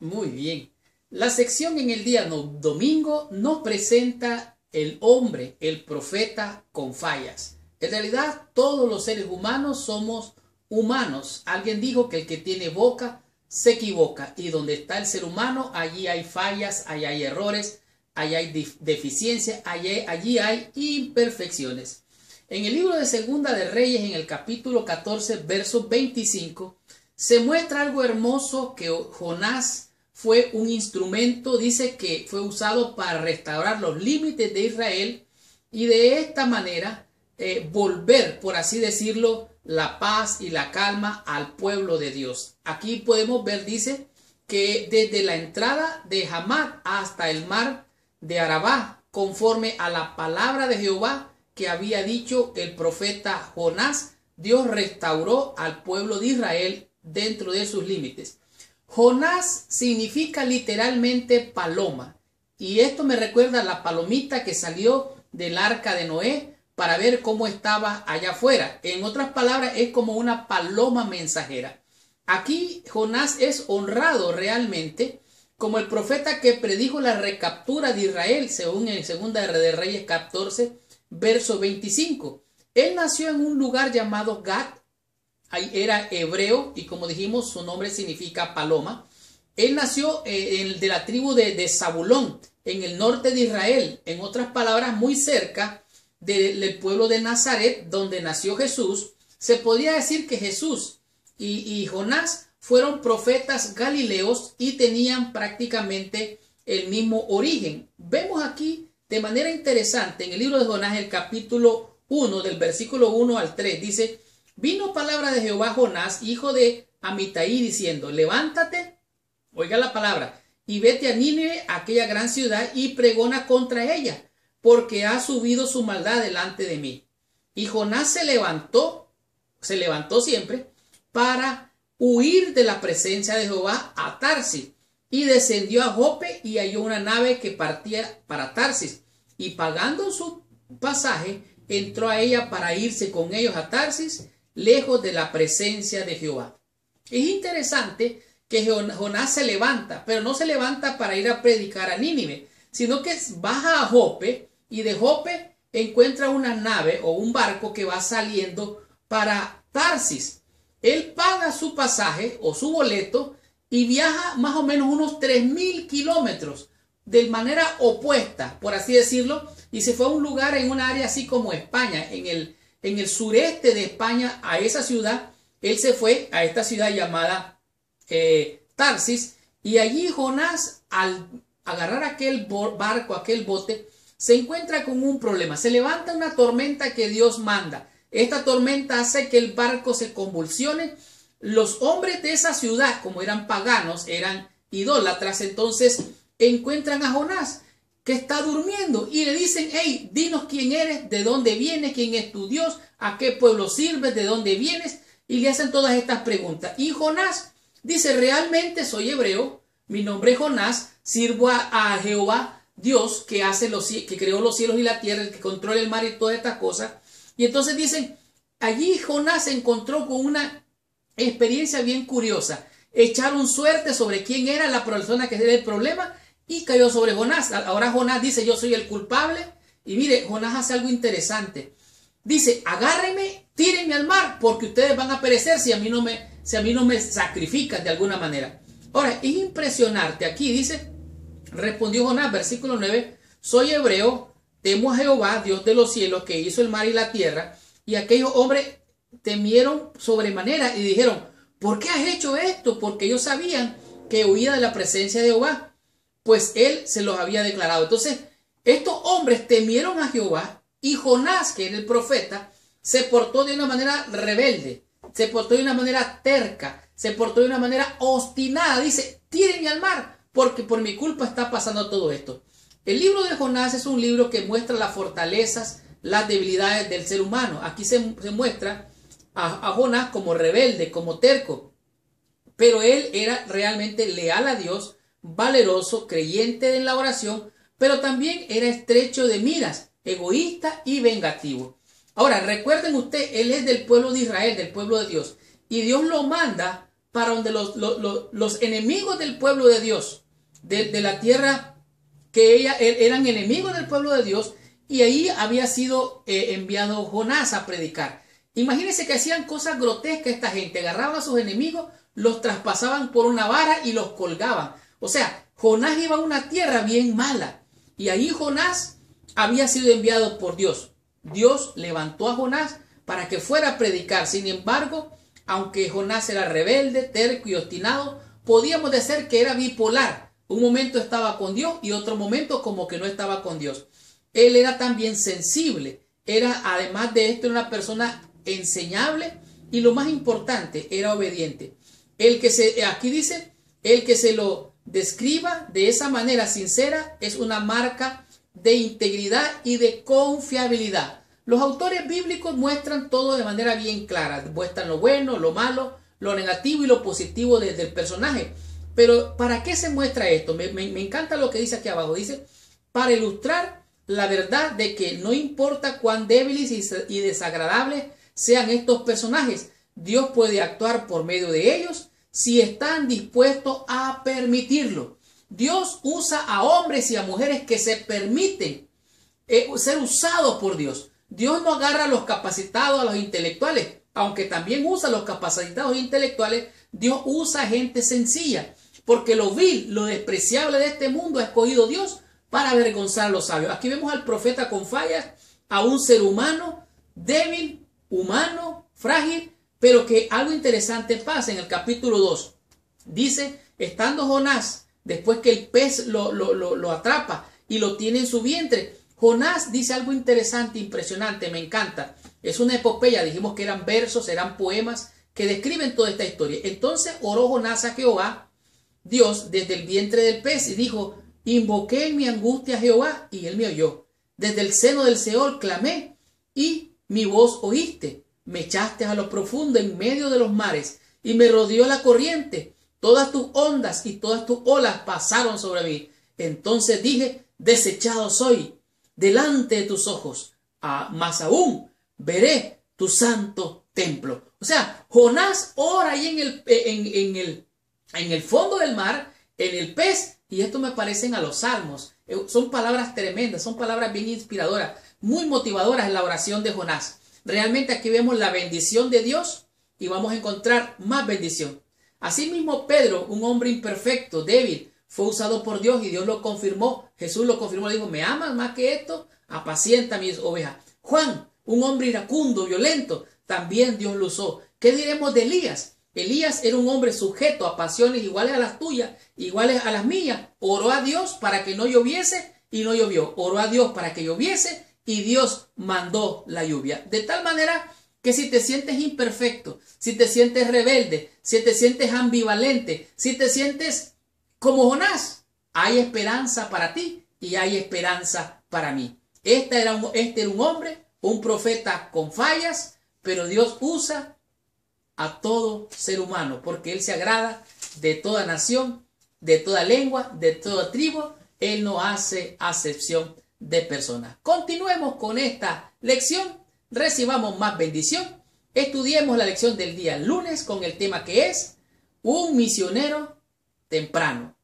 Muy bien. La sección en el día domingo nos presenta el hombre, el profeta con fallas. En realidad, todos los seres humanos somos humanos. Alguien dijo que el que tiene boca se equivoca. Y donde está el ser humano, allí hay fallas, allí hay errores, allí hay deficiencias, allí hay imperfecciones. En el libro de Segunda de Reyes, en el capítulo 14, verso 25, se muestra algo hermoso que Jonás fue un instrumento, dice que fue usado para restaurar los límites de Israel y de esta manera volver, por así decirlo, la paz y la calma al pueblo de Dios. Aquí podemos ver, dice, que desde la entrada de Hamat hasta el mar de Arabá, conforme a la palabra de Jehová que había dicho el profeta Jonás, Dios restauró al pueblo de Israel dentro de sus límites. Jonás significa literalmente paloma, y esto me recuerda a la palomita que salió del arca de Noé para ver cómo estaba allá afuera. En otras palabras, es como una paloma mensajera. Aquí Jonás es honrado realmente como el profeta que predijo la recaptura de Israel, según en Segunda de Reyes 14, verso 25. Él nació en un lugar llamado Gat. Ahí era hebreo y, como dijimos, su nombre significa paloma. Él nació de la tribu de Zabulón, en el norte de Israel. En otras palabras, muy cerca del pueblo de Nazaret, donde nació Jesús. Se podría decir que Jesús y Jonás fueron profetas galileos y tenían prácticamente el mismo origen. Vemos aquí de manera interesante en el libro de Jonás, el capítulo 1, del versículo 1 al 3, dice: vino palabra de Jehová a Jonás, hijo de Amitai, diciendo: levántate, oiga la palabra, y vete a Nínive, aquella gran ciudad, y pregona contra ella, porque ha subido su maldad delante de mí. Y Jonás se levantó siempre, para huir de la presencia de Jehová a Tarsis, y descendió a Jope y halló una nave que partía para Tarsis, y pagando su pasaje, entró a ella para irse con ellos a Tarsis, lejos de la presencia de Jehová. Es interesante que Jonás se levanta, pero no se levanta para ir a predicar a Nínive, sino que baja a Jope y de Jope encuentra una nave o un barco que va saliendo para Tarsis. Él paga su pasaje o su boleto y viaja más o menos unos 3,000 kilómetros de manera opuesta, por así decirlo, y se fue a un lugar en un área así como España, en el sureste de España, a esa ciudad. Él se fue a esta ciudad llamada Tarsis, y allí Jonás, al agarrar aquel barco, aquel bote, se encuentra con un problema. Se levanta una tormenta que Dios manda. Esta tormenta hace que el barco se convulsione. Los hombres de esa ciudad, como eran paganos, eran idólatras, entonces encuentran a Jonás que está durmiendo y le dicen: hey, dinos quién eres, de dónde vienes, quién es tu Dios, a qué pueblo sirves, de dónde vienes, y le hacen todas estas preguntas. Y Jonás dice: realmente soy hebreo, mi nombre es Jonás, sirvo a Jehová Dios que creó los cielos y la tierra, el que controla el mar y todas estas cosas. Y entonces dicen, allí Jonás se encontró con una experiencia bien curiosa. Echaron suerte sobre quién era la persona que era el problema y cayó sobre Jonás. Ahora Jonás dice: yo soy el culpable. Y mire, Jonás hace algo interesante. Dice: agárrenme, tírenme al mar, porque ustedes van a perecer si a mí no me sacrifican de alguna manera. Ahora, es impresionante. Aquí dice: respondió Jonás, versículo 9: soy hebreo, temo a Jehová, Dios de los cielos, que hizo el mar y la tierra. Y aquellos hombres temieron sobremanera y dijeron: ¿por qué has hecho esto? Porque ellos sabían que huía de la presencia de Jehová, pues él se los había declarado. Entonces, estos hombres temieron a Jehová, y Jonás, que era el profeta, se portó de una manera rebelde, se portó de una manera terca, se portó de una manera obstinada. Dice: tírenme al mar, porque por mi culpa está pasando todo esto. El libro de Jonás es un libro que muestra las fortalezas, las debilidades del ser humano. Aquí se muestra a Jonás como rebelde, como terco, pero él era realmente leal a Dios, valeroso, creyente en la oración, pero también era estrecho de miras, egoísta y vengativo. Ahora, recuerden ustedes, él es del pueblo de Israel, del pueblo de Dios, y Dios lo manda para donde los enemigos del pueblo de Dios, de la tierra que eran enemigos del pueblo de Dios, y ahí había sido enviado Jonás a predicar. Imagínense que hacían cosas grotescas esta gente, agarraban a sus enemigos, los traspasaban por una vara y los colgaban. O sea, Jonás iba a una tierra bien mala, y ahí Jonás había sido enviado por Dios. Dios levantó a Jonás para que fuera a predicar. Sin embargo, aunque Jonás era rebelde, terco y obstinado, podíamos decir que era bipolar. Un momento estaba con Dios y otro momento como que no estaba con Dios. Él era también sensible. Era, además de esto, una persona enseñable y lo más importante, era obediente. Aquí dice, el que se lo describa de esa manera sincera es una marca de integridad y de confiabilidad. Los autores bíblicos muestran todo de manera bien clara. Muestran lo bueno, lo malo, lo negativo y lo positivo del personaje. Pero ¿para qué se muestra esto? Me encanta lo que dice aquí abajo. Dice, para ilustrar la verdad de que no importa cuán débiles y desagradables sean estos personajes, Dios puede actuar por medio de ellos si están dispuestos a permitirlo. Dios usa a hombres y a mujeres que se permiten ser usados por Dios. Dios no agarra a los capacitados, a los intelectuales, aunque también usa a los capacitados intelectuales. Dios usa a gente sencilla, porque lo vil, lo despreciable de este mundo ha escogido Dios para avergonzar a los sabios. Aquí vemos al profeta con fallas, a un ser humano débil, humano, frágil, pero que algo interesante pasa en el capítulo 2. Dice, estando Jonás, después que el pez lo atrapa y lo tiene en su vientre, Jonás dice algo interesante, impresionante, me encanta. Es una epopeya, dijimos que eran versos, eran poemas que describen toda esta historia. Entonces oró Jonás a Jehová, Dios, desde el vientre del pez, y dijo, invoqué en mi angustia a Jehová, y él me oyó. Desde el seno del Seol clamé, y mi voz oíste. Me echaste a lo profundo en medio de los mares, y me rodeó la corriente. Todas tus ondas y todas tus olas pasaron sobre mí. Entonces dije, desechado soy delante de tus ojos, más aún veré tu santo templo. O sea, Jonás ora ahí en el fondo del mar, en el pez, y esto me parecen a los salmos. Son palabras tremendas, son palabras bien inspiradoras, muy motivadoras en la oración de Jonás. Realmente aquí vemos la bendición de Dios y vamos a encontrar más bendición. Asimismo, Pedro, un hombre imperfecto, débil, fue usado por Dios y Dios lo confirmó. Jesús lo confirmó, le dijo, ¿me amas más que esto? Apacienta mis ovejas. Juan, un hombre iracundo, violento, también Dios lo usó. ¿Qué diremos de Elías? Elías era un hombre sujeto a pasiones iguales a las tuyas, iguales a las mías. Oró a Dios para que no lloviese y no llovió. Oró a Dios para que lloviese y Dios mandó la lluvia. De tal manera que si te sientes imperfecto, si te sientes rebelde, si te sientes ambivalente, si te sientes como Jonás, hay esperanza para ti y hay esperanza para mí. Este era un hombre, un profeta con fallas, pero Dios usa a todo ser humano porque Él se agrada de toda nación, de toda lengua, de toda tribu. Él no hace acepción de personas. Continuemos con esta lección, recibamos más bendición, estudiemos la lección del día lunes con el tema que es un misionero temprano.